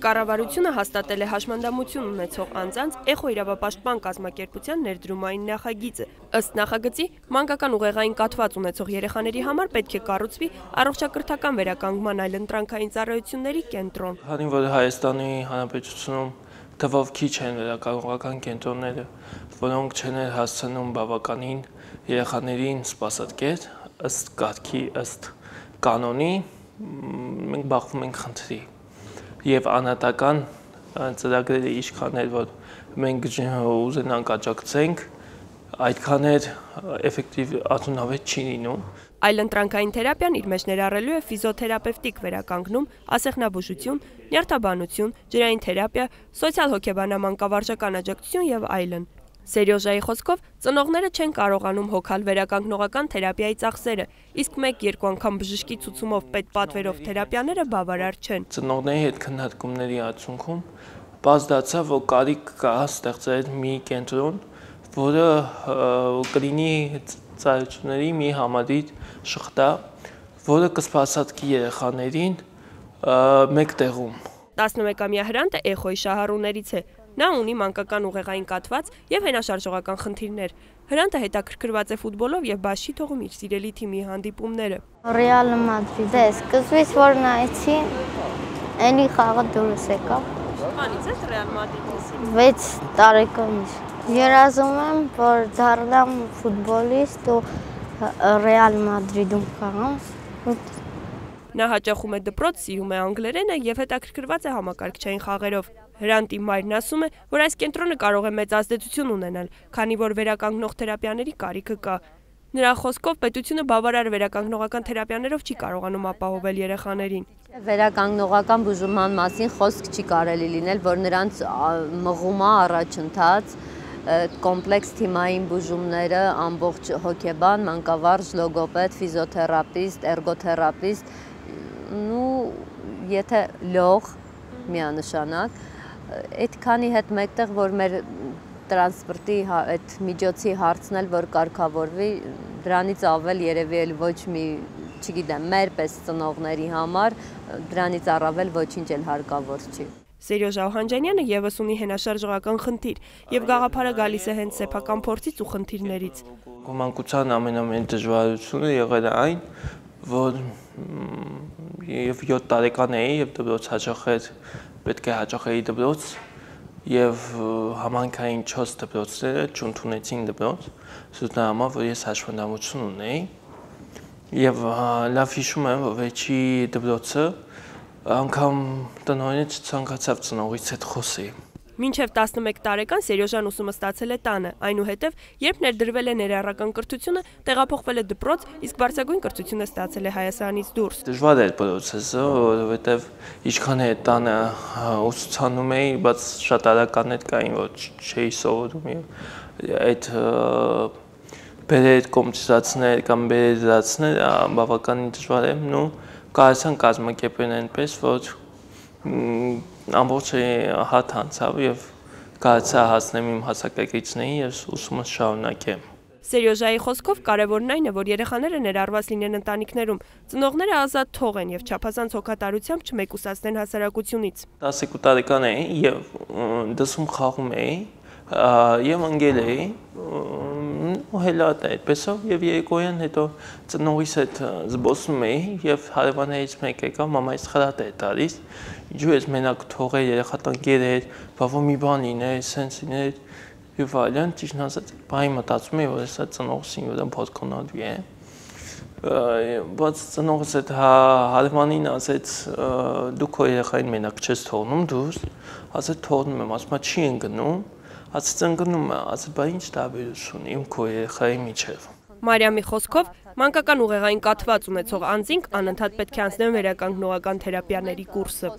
Կառավարությունը հաստատել է հաշմանդամություն ունեցող անձանց էխո իրավապաշտպան կազմակերպության ներդրումային նախագիծը։ Ըստ նախագծի, մանկական ուղեղային կաթված ունեցող երեխաների համար պետք է կառուցվի առողջակրթական վերականգնման այլընտրանքային ծառայությունների կենտրոն։ Քանի որ Հայաստանի Հանրապետությունում թվով քիչ են վերականգնողական կենտրոնները, որոնք չեն հասցնում բավականին երեխաներին սպասարկել, ըստ կարգի, ըստ կանոնի, մենք բախվում ենք խնդրի։ Եվ անհատական ծրագրերը ինչքան էր, որ մենք ուզենանք աջակցենք, այդքան էր էֆեկտիվ արդյունավետ չի լինում։ Այլընտրանքային թերապիան իր մեջ ներառելու է ֆիզիոթերապևտիկ վերականգնում, ասեղնաբուժություն, նյարդաբանություն, ջրային թերապիա, սոցիալ-հոգեբանական կավարժական աջակցություն եւ այլն։ Սերյոժայի խոսքով, ծնողները չեն կարողանում հոգալ վերականգնողական թերապիայի ծախսերը, իսկ 1-2 անգամ բժշկի ցուցումով պետ պատվերով թերապիաները բավարար չեն։ Ծնողների հետ քննարկումների արդյունքում բաց դարձավ, որ կարիք կա ստեղծել մի կենտրոն, որը կլինի ծառայությունների մի համալիր շղթա, որը կսպասարկի երեխաներին մեկ տեղում։ 11-ամյա Հրանտը էխոյի շահառուներից է։ Նա ունի մանկական ուղեղային կաթված եւ հենաշարժողական խնդիրներ։ Հրանտը հետաքրքրված է ֆուտբոլով եւ բաշխի թողում իր սիրելի թիմի հանդիպումները։ Ռեալ Մադրիդ է, սկզբից որ նայեցի, այնի խաղը դուրս եկավ։ Մանից է Ռեալ Մադրիդի։ 6 տարեկանից։ Երազում եմ, որ դառնամ ֆուտբոլիստ ու Ռեալ Մադրիդում խաղամ։ Նա հաճախում է դպրոց, սիրում է անգլերենը եւ հետաքրքրված է համակարգչային խաղերով։ Հրանտի մայրն ասում է, որ այս կենտրոնը կարող է մեծ ազդեցություն ունենալ, քանի որ վերականգնող թերապիաների կարիքը կա։ Նրա խոսքով պետությունը բավարար վերականգնողական թերապիաներով չի կարողանում ապահովել երեխաներին։ Վերականգնողական բուժման մասին խոսք չի կարելի լինել, որ նրանց մղում է առաջընթաց կոմպլեքս թիմային բուժումները, ամբողջ հոգեբան, մանկավարժ, լոգոպեդ, ֆիզիոթերապիստ, էրգոթերապիստ, եթե լող միանշանակ, այդքանի հետ մեկտեղ, որ մեր տրանսպորտի այդ միջոցի հարցն էլ, որ կարգավորվի, դրանից ավել երևի էլ ոչ մի, չգիտեմ, մեր պես ծնողների համար, դրանից առավել ոչինչ էլ հարկավոր չի։ Սերյոժա Օհանջանյանը եւս ունի հենաշարժողական խնդիր եւ գաղափարը գալիս է հենց սեփական փորձից ու խնդիրներից։ Մանկության ամենամեծ դժվարությունը եղել է այն, որ եւ 7 տարեկան էի եւ դպրոց հաճախել, պետք է հաճախեի դպրոց եւ համայնքային 4 դպրոցները չընդունեցին դպրոց, սուտ նրա որ ես հաշվանդամություն ունեի եւ լավ հիշում եմ, որ վերջի դպրոցը անգամ տնօրենը ցանկացավ ծնողից հետ խոսի։ Մինչև 11 տարեկան Սերյոժան ուսումը ստացել է տանը, այնուհետև, երբ ներդրվել է ներառական կրթությունը, տեղափոխվել է դպրոց, իսկ բարձրագույն կրթությունը ստացել է Հայաստանից դուրս։ Դժվար էր process-ը, որովհետև ինչքան է տանը ուսուցանում էի, բայց շատ արականներ կային, որ չէի սովորում եւ այդ բերեր կոմպուտերացնել կամ բերերացնել բավականին դժվար է, կարողացան կազմակերպել այնպես, որ ամբողջ հատ անցավ եւ կարողացա հասնեմ իմ հասակակիցներին եւ ուսումը շարունակեմ։ Սերյոժայի խոսքով կարևորն այն է, որ երեխաները ներառված լինեն ընտանիքներում, ծնողները ազատ թողեն եւ չափազանց հոգատարությամբ չմեկուսացնեն հասարակությունից։ 12 տարեկան էի եւ դասում խաղում էի եւ անգել էի ու հելատ այդպեսով եւ երեկոյան հետո ծնողիս հետ զբոսում էի եւ հարևաններից մեկը եկավ մամայից խրատ էր տալիս ինչու ես մենակ թողել երեխա տնկեր էր բավական մի բան լիներ սենց լիներ եւ այլն ճիշտ ասած բայ մտածում էի որ հեսա ծնողսին որ փոքրնոդվի է բայց ծնողս այդ հարևանին ասեց դու քո երեխային մենակ չես թողնում դուրս ասեց թողնում եմ ասում չի ընկնում ասեց ընկնում է, ասեց բա ինչ տարբերություն ունի իմ քո երեխայի միջև։ Մարիամի խոսքով մանկական ուղեղային կաթված ունեցող անձինք անընդհատ պետք է անցնեն վերականգնողական թերապիաների կուրսը։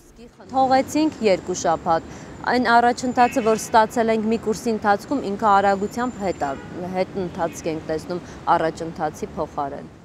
Թողեցինք 2 շաբաթ, այն առաջընթացը, որ ստացել ենք մի կուրսի ընթացքում ինքը արագությամբ հետ ընթացք ենք տեսնում առաջընթացի փոխարեն։